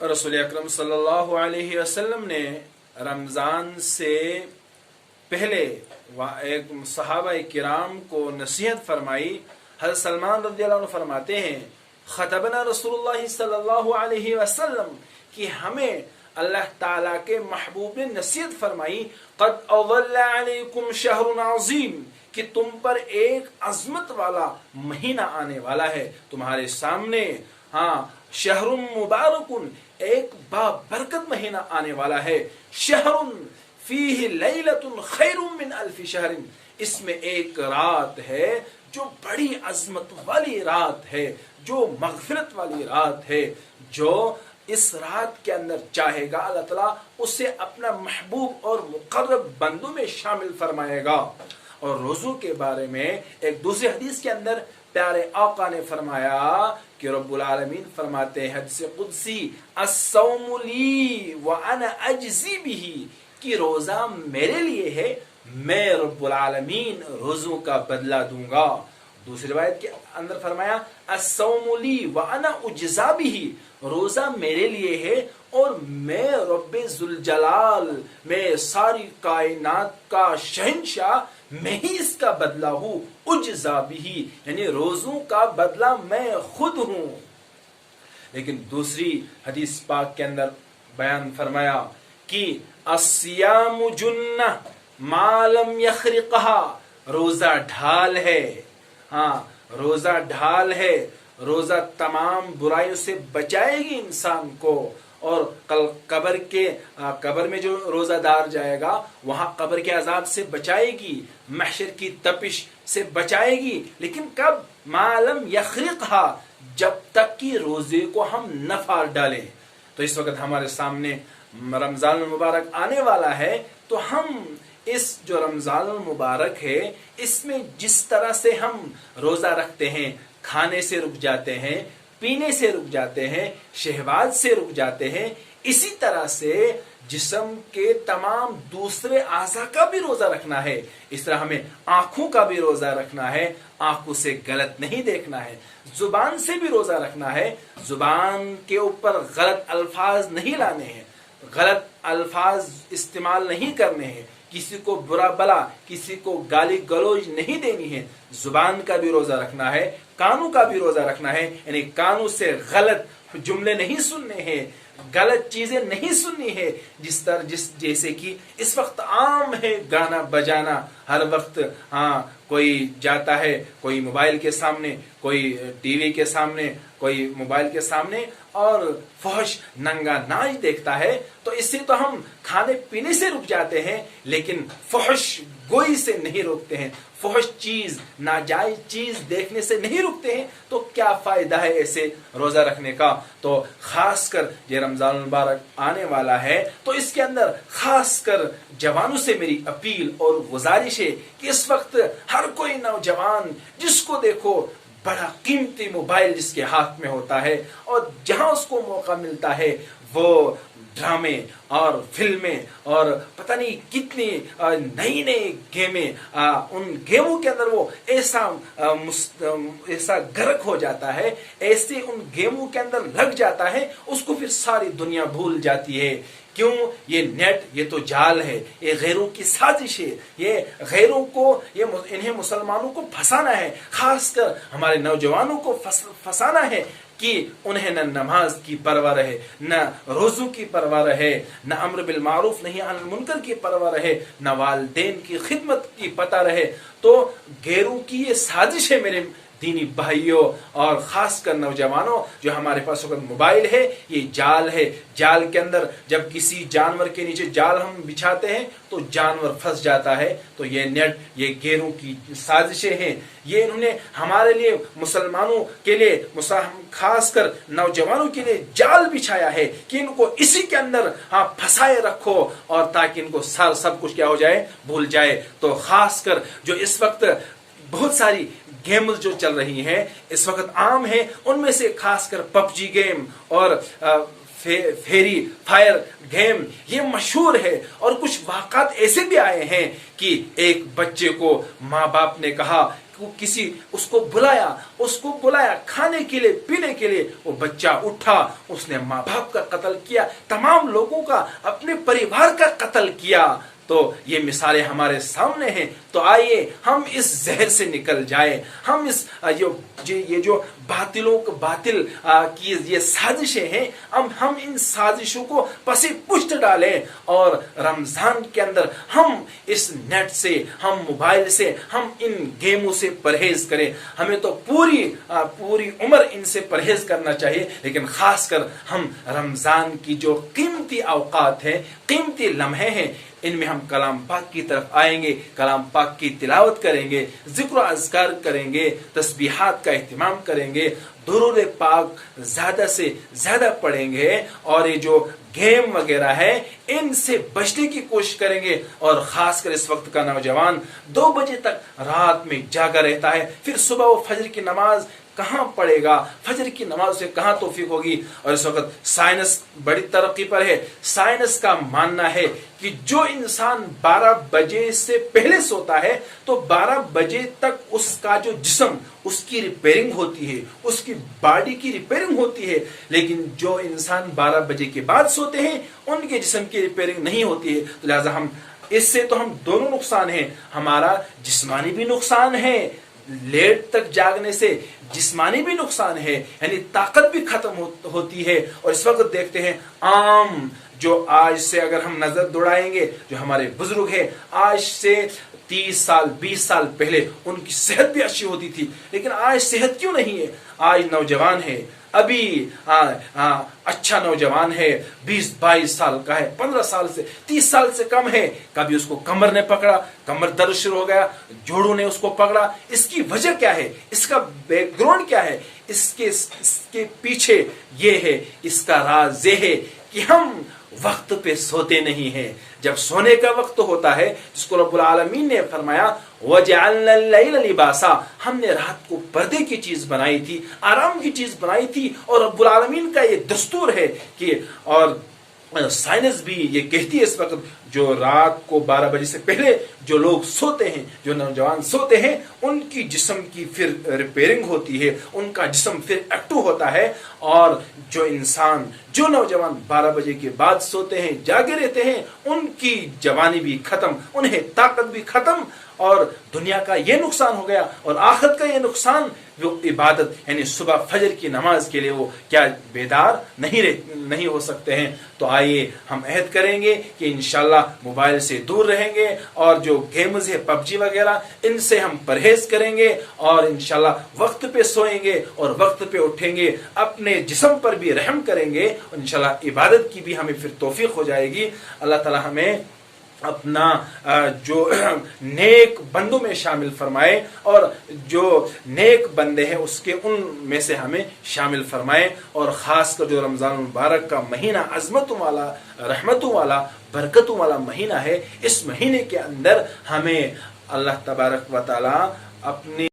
रसूल अकरम सल्लल्लाहु अलैहि वसल्लम ने रमज़ान से पहले एक सहाबा किराम को नसीहत फरमाई। हज़रत सलमान रज़ियल्लाहु अन्हु फरमाते हैं, खतबना रसूलुल्लाह सल्लल्लाहु अलैहि वसल्लम, कि हमें अल्लाह ताला के महबूब ने नसीहत फरमाई, क़द अज़ल्ला अलैकुम शहरुन अज़ीम, कि तुम पर एक अज़मत वाला महीना आने वाला है तुम्हारे सामने। हाँ, शहरुन मुबारकुन, एक बाबरकत महीना आने वाला है। शहरुन फीहि लैलतुन खैरुम मिन अल्फि शहरिन, इसमें एक रात है जो बड़ी अजमत वाली रात है, जो मगफिरत वाली रात है। जो इस रात के अंदर चाहेगा अल्लाह ताला उसे अपना महबूब और मुकर्रब बंदों में शामिल फरमाएगा। और रोज़ों के बारे में एक दूसरी हदीस के अंदर प्यारे आका ने फरमाया कि रब्बुल आलमीन फरमाते हैं हदीस कुदसी, अस्सौमु ली व अना अजज़ी बिही, कि रोज़ा मेरे लिए है, मैं रब्बुल आलमीन रोज़ों का बदला दूंगा। दूसरी रिवायत के अंदर फरमाया अस्सौमु ली व अना उज्ज़ा बिही, रोज़ा मेरे लिए है और मैं रब्बे जुल जलाल, मैं सारी कायनात का शहंशाह, मैं ही इसका बदला हूँ। उज्ज़ा बिही, यानी रोज़ों का बदला मैं खुद हूँ। लेकिन दूसरी हदीस पाक के अंदर बयान फरमाया कि अस्सियामु जुन्नह मा लम यखरिक़हा, रोज़ा ढाल है। हाँ, रोज़ा ढाल है, रोज़ा तमाम बुराइयों से बचाएगी इंसान को। और कल कब्र में जो रोज़ादार जाएगा वहाँ कब्र के अजाब से बचाएगी, महशर की तपिश से बचाएगी। लेकिन कब? मालम यखरिक़हा, जब तक कि रोज़े को हम न फाड़ डालें। तो इस वक्त हमारे सामने रमज़ान मुबारक आने वाला है, तो हम इस जो रमज़ान मुबारक है इसमें जिस तरह से हम रोज़ा रखते हैं, खाने से रुक जाते हैं, पीने से रुक जाते हैं, शहवाज से रुक जाते हैं, इसी तरह से जिस्म के तमाम दूसरे आज़ा का भी रोज़ा रखना है। इस तरह हमें आँखों का भी रोज़ा रखना है, आँखों से गलत नहीं देखना है। ज़ुबान से भी रोज़ा रखना है, ज़ुबान के ऊपर गलत अल्फाज नहीं लाने हैं, गलत अल्फाज इस्तेमाल नहीं करने हैं, किसी को बुरा भला, किसी को गाली गलौज नहीं देनी है। जुबान का भी रोज़ा रखना है, कानों का भी रोज़ा रखना है, यानी कानों से गलत जुमले नहीं सुनने हैं, गलत चीजें नहीं सुननी है। जैसे कि इस वक्त आम है गाना बजाना, हर वक्त हाँ कोई जाता है, कोई मोबाइल के सामने, कोई टीवी के सामने, कोई मोबाइल के सामने और फहश नंगा नाच देखता है। तो इससे तो हम खाने पीने से रुक जाते हैं, लेकिन फहश गोई से नहीं रोकते हैं, फहश चीज नाजायज चीज देखने से नहीं रुकते हैं। तो क्या फायदा है ऐसे रोजा रखने का। तो खासकर ये रमजान मुबारक आने वाला है, तो इसके अंदर खासकर जवानों से मेरी अपील और गुजारिश है कि इस वक्त हर कोई नौजवान जिसको देखो बड़ा कीमती मोबाइल जिसके हाथ में होता है, और जहां उसको मौका मिलता है वो ड्रामे और फिल्में और पता नहीं कितनी नई नई गेमें, उन गेमों के अंदर वो ऐसा गर्क हो जाता है, ऐसे उन गेमों के अंदर लग जाता है, उसको फिर सारी दुनिया भूल जाती है। क्यों? ये नेट, ये तो जाल है, ये गैरों की साजिश है, ये गैरों को, ये इन्हें मुसलमानों को फंसाना है, खासकर हमारे नौजवानों को फंसाना है कि उन्हें न नमाज की परवाह रहे, न रोज़ों की परवाह रहे, न अम्र बिल मारूफ नहीं अनिल मुनकर की परवाह रहे, न वालिदैन की खिदमत की पता रहे। तो गैरों की ये साजिश है मेरे दीनी भाइयों और खासकर नौजवानों, जो हमारे पास वक्त मोबाइल है, ये जाल है। जाल के अंदर जब किसी जानवर के नीचे जाल हम बिछाते हैं तो जानवर फंस जाता है। तो ये नेट, ये गैरों की साजिशें हैं, ये इन्होंने हमारे लिए, मुसलमानों के लिए, खासकर नौजवानों के लिए जाल बिछाया है कि इनको इसी के अंदर फंसाए रखो, और ताकि इनको सब कुछ क्या हो जाए, भूल जाए। तो खासकर जो इस वक्त बहुत सारी गेम्स जो चल रही हैं इस वक्त आम है, उनमें से खासकर पबजी गेम और फेरी फायर गेम ये मशहूर है। और कुछ वाक़ात ऐसे भी आए हैं कि एक बच्चे को माँ बाप ने कहा اس کو بلایا کھانے کے لیے پینے کے لیے، وہ بچہ اٹھا، اس نے ماں باپ کا قتل کیا، تمام لوگوں کا، اپنے پریوار کا قتل کیا۔ تو یہ مثالیں ہمارے سامنے ہیں، تو آئیے ہم اس زہر سے نکل جائیں، ہم یہ جو باطل کی یہ سازشیں ہیں، ہم ان سازشوں کو پس پشت ڈالیں، اور رمضان کے اندر ہم اس نیٹ سے، ہم موبائل سے، ہم ان گیموں سے پرہیز کریں۔ ہمیں تو پوری عمر ان سے پرہیز کرنا چاہیے، لیکن خاص کر ہم رمضان کی جو قیمتی اوقات ہیں، قیمتی لمحے ہیں، ان میں ہم کلام پاک کی طرف آئیں گے، کلام پاک کی تلاوت کریں گے، ذکر و اذکار کریں گے، تسبیحات کا اہتمام کریں گے، درود پاک زیادہ سے زیادہ پڑھیں گے، اور یہ جو گیم وغیرہ ہے ان سے بچنے کی کوشش کریں گے۔ اور خاص کر اس وقت کا نوجوان 2 بجے تک رات میں جاگا رہتا ہے، پھر صبح وہ فجر کی نماز کہاں پڑھے گا، فجر کی نماز سے کہاں توفیق ہوگی۔ اور اس وقت سائنس بڑی ترقی پر ہے، سائنس کا ماننا ہے کہ جو انسان 12 بجے سے پہلے سوتا ہے تو 12 بجے تک اس کا جو جسم، اس کی ریپیرنگ ہوتی ہے، اس کی باڈی کی ریپیرنگ ہوتی ہے، لیکن جو انسان 12 بجے کے بعد سوتے ہیں ان کے جسم کی ریپیرنگ نہیں ہوتی ہے۔ تو لہذا اس سے تو ہم دونوں نقصان ہیں، ہمارا جسمانی بھی نقصان ہے، لیٹ تک جاگنے سے جسمانی بھی نقصان ہے، یعنی طاقت بھی ختم ہوتی ہے۔ اور اس وقت دیکھتے ہیں عام جو آج سے اگر ہم نظر دوڑائیں گے، جو ہمارے بزرگ ہیں آج سے 30 سال 20 سال پہلے ان کی صحت بھی اچھی ہوتی تھی، لیکن آج صحت کیوں نہیں ہے؟ آج نوجوان ہے، ابھی اچھا نوجوان ہے، 20-22 سال کا ہے، 15 سال سے 30 سال سے کم ہے، کبھی اس کو کمر نے پکڑا، کمر درد شروع ہو گیا، جوڑوں نے اس کو پکڑا۔ اس کی وجہ کیا ہے؟ اس کا بیک گراؤنڈ کیا ہے؟ اس کے پیچھے یہ ہے، اس کا راز یہ ہے کہ ہم وقت پہ سوتے نہیں ہیں۔ جب سونے کا وقت ہوتا ہے، جس کو رب العالمین نے فرمایا وَجَعَلْنَا اللَّيْلَ لِبَاسًا، ہم نے رات کو پردے کی چیز بنائی تھی، آرام کی چیز بنائی تھی، اور رب العالمین کا یہ دستور ہے کہ، اور سائنس بھی یہ کہتی ہے اس وقت، جو رات کو 12 بجے سے پہلے جو لوگ سوتے ہیں، جو نوجوان سوتے ہیں، ان کی جسم کی پھر ریپیرنگ ہوتی ہے، ان کا جسم پھر ایکٹو ہوتا ہے، اور جو نوجوان 12 بجے کے بعد سوتے ہیں، جاگے رہتے ہیں، ان کی جوانی بھی ختم، انہیں طاقت بھی ختم، اور دنیا کا یہ نقصان ہو گیا، اور آخرت کا یہ نقصان، وہ عبادت یعنی صبح فجر کی نماز کے لیے وہ کیا بیدار نہیں ہو سکتے ہیں۔ تو آئیے ہم عہد کریں گے کہ انشاءاللہ موبائل سے دور رہیں گے، اور جو گیمز ہے PUBG وغیرہ ان سے ہم پرہیز کریں گے، اور انشاءاللہ وقت پہ سوئیں گے اور وقت پہ اٹھیں گے، اپنے جسم پر بھی رحم کریں گے، اور انشاءاللہ عبادت کی بھی ہمیں پھر توفیق ہو جائے گی۔ اللہ تعالی ہمیں اپنا جو نیک بندوں میں شامل فرمائے، اور جو نیک بندے ہیں اس کے ان میں سے ہمیں شامل فرمائے، اور خاص کر جو رمضان المبارک کا مہینہ عظمتوں والا، رحمتوں والا، برکتوں والا مہینہ ہے، اس مہینے کے اندر ہمیں اللہ تبارک و تعالی اپنی